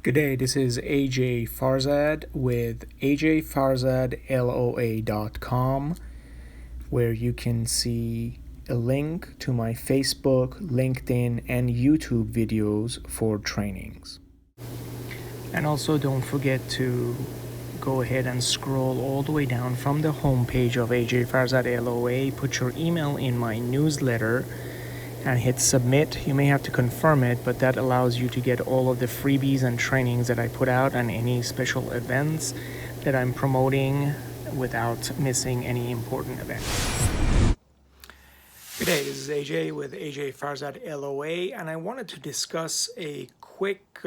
Good day, this is AJ Farzad with ajfarzadloa.com, where you can see a link to my Facebook, LinkedIn, and YouTube videos for trainings. And also don't forget to go ahead and scroll all the way down from the homepage of AJ Farzad LOA, put your email in my newsletter, and hit submit. You may have to confirm it, but that allows you to get all of the freebies and trainings that I put out and any special events that I'm promoting without missing any important events. Good day, this is AJ with AJ Farzad LOA, and I wanted to discuss a quick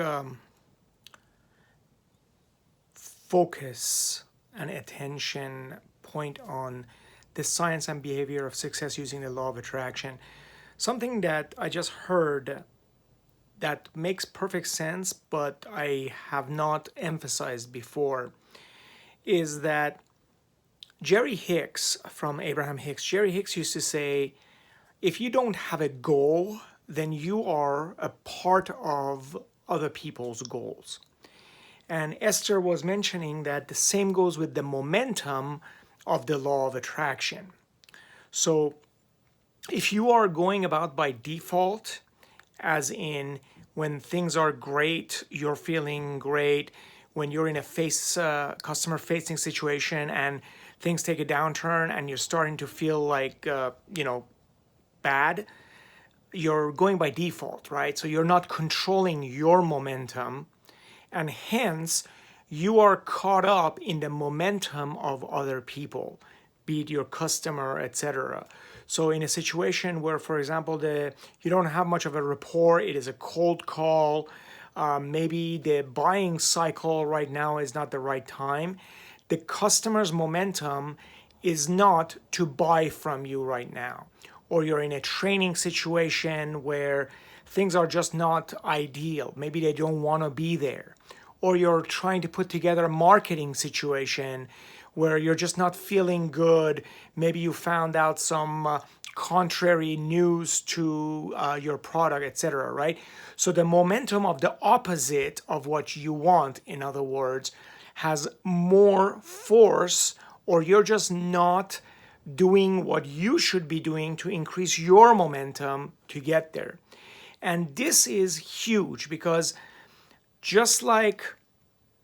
focus and attention point on the science and behavior of success using the law of attraction. Something that I just heard that makes perfect sense, but I have not emphasized before, is that Jerry Hicks from Abraham Hicks, Jerry Hicks used to say, if you don't have a goal, then you are a part of other people's goals. And Esther was mentioning that the same goes with the momentum of the law of attraction. So if you are going about by default, as in when things are great, you're feeling great, when you're in a customer-facing situation and things take a downturn and you're starting to feel like, bad, you're going by default, right? So you're not controlling your momentum, and hence you are caught up in the momentum of other people, be it your customer, etc. So in a situation where, for example, you don't have much of a rapport, it is a cold call, maybe the buying cycle right now is not the right time, the customer's momentum is not to buy from you right now. Or you're in a training situation where things are just not ideal. Maybe they don't want to be there. Or you're trying to put together a marketing situation where you're just not feeling good. Maybe you found out some contrary news to your product, etc., right? So the momentum of the opposite of what you want, in other words, has more force, or you're just not doing what you should be doing to increase your momentum to get there. And this is huge because just like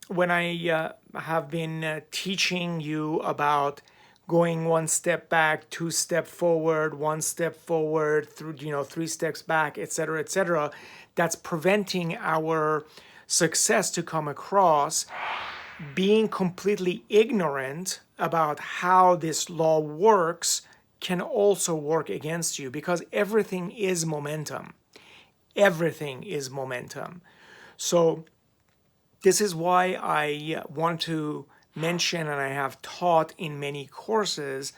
when I have been teaching you about going one step back, two step forward, one step forward, through 3 steps back, etc., that's preventing our success to come across. Being completely ignorant about how this law works can also work against you, because everything is momentum. Everything is momentum. So this is why I want to mention, and I have taught in many courses,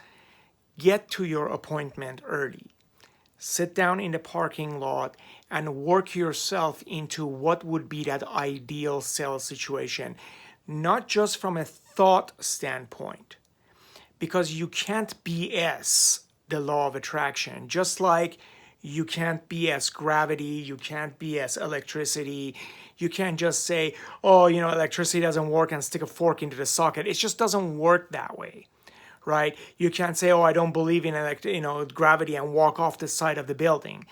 get to your appointment early. Sit down in the parking lot and work yourself into what would be that ideal sales situation. Not just from a thought standpoint, because you can't BS the law of attraction, just like you can't BS gravity, you can't BS electricity. You can't just say, electricity doesn't work and stick a fork into the socket. It just doesn't work that way, right? You can't say, I don't believe in gravity and walk off the side of the building.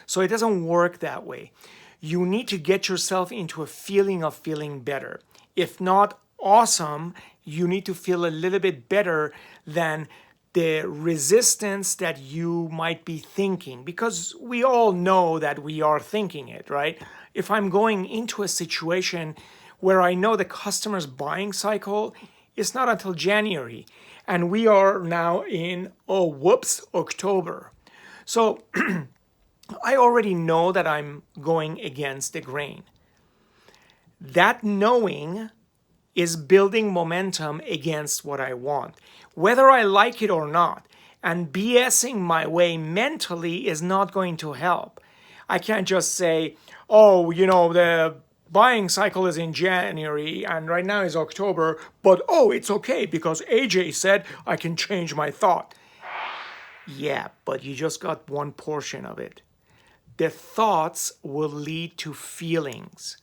So it doesn't work that way. You need to get yourself into a feeling of feeling better. If not awesome, you need to feel a little bit better than the resistance that you might be thinking, because we all know that we are thinking it, right? If I'm going into a situation where I know the customer's buying cycle is not until January, and we are now in, October. So I already know that I'm going against the grain. That knowing is building momentum against what I want, whether I like it or not. And BSing my way mentally is not going to help. I can't just say, the buying cycle is in January and right now is October, but it's okay because AJ said I can change my thought. Yeah, but you just got one portion of it. The thoughts will lead to feelings.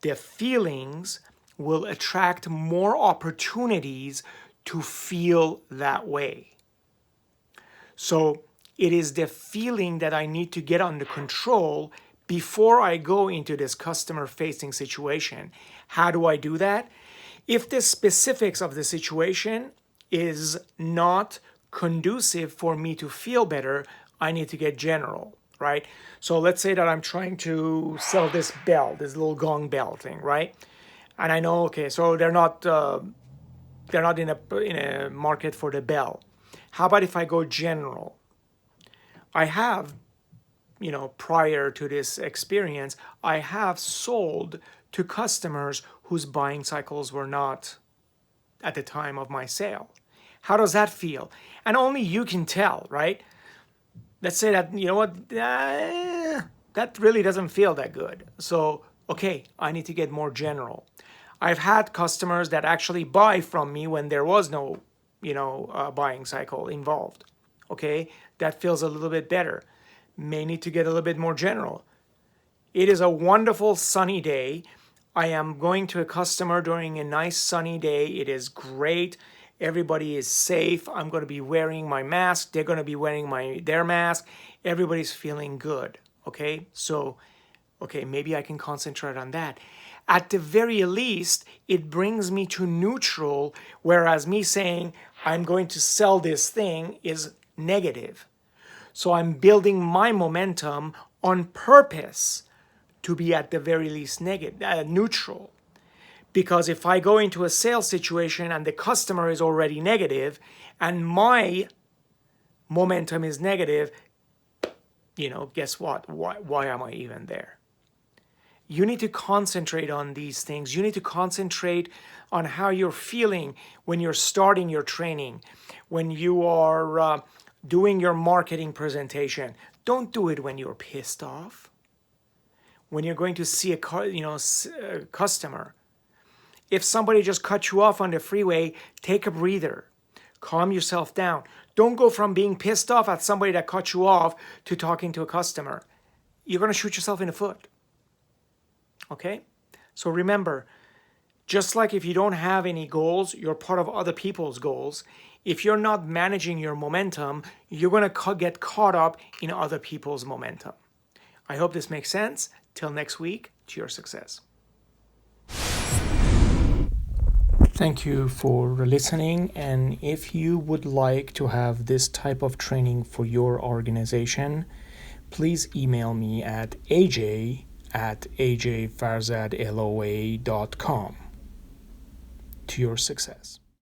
the feelings will attract more opportunities to feel that way. So it is the feeling that I need to get under control before I go into this customer-facing situation. How do I do that? If the specifics of the situation is not conducive for me to feel better, I need to get general, right? So let's say that I'm trying to sell this bell, this little gong bell thing, right? And I know, okay, so they're not in a market for the bell. How about if I go general? I have, prior to this experience, I have sold to customers whose buying cycles were not at the time of my sale. How does that feel? And only you can tell, right? Let's say that, that really doesn't feel that good. So, okay, I need to get more general. I've had customers that actually buy from me when there was no, buying cycle involved. Okay, that feels a little bit better. May need to get a little bit more general. It is a wonderful sunny day. I am going to a customer during a nice sunny day. It is great. Everybody is safe. I'm going to be wearing my mask. They're going to be wearing their mask. Everybody's feeling good. Okay, so, maybe I can concentrate on that. At the very least, it brings me to neutral, whereas me saying I'm going to sell this thing is negative. So I'm building my momentum on purpose to be at the very least neutral. Because if I go into a sales situation and the customer is already negative and my momentum is negative, guess what? Why am I even there? You need to concentrate on these things. You need to concentrate on how you're feeling when you're starting your training, when you are doing your marketing presentation. Don't do it when you're pissed off. When you're going to see a customer. If somebody just cut you off on the freeway, take a breather. Calm yourself down. Don't go from being pissed off at somebody that cut you off to talking to a customer. You're going to shoot yourself in the foot. Okay? So remember, just like if you don't have any goals, you're part of other people's goals. If you're not managing your momentum, you're going to get caught up in other people's momentum. I hope this makes sense. Till next week, to your success. Thank you for listening. And if you would like to have this type of training for your organization, please email me at aj@ajfarzadloa.com. To your success.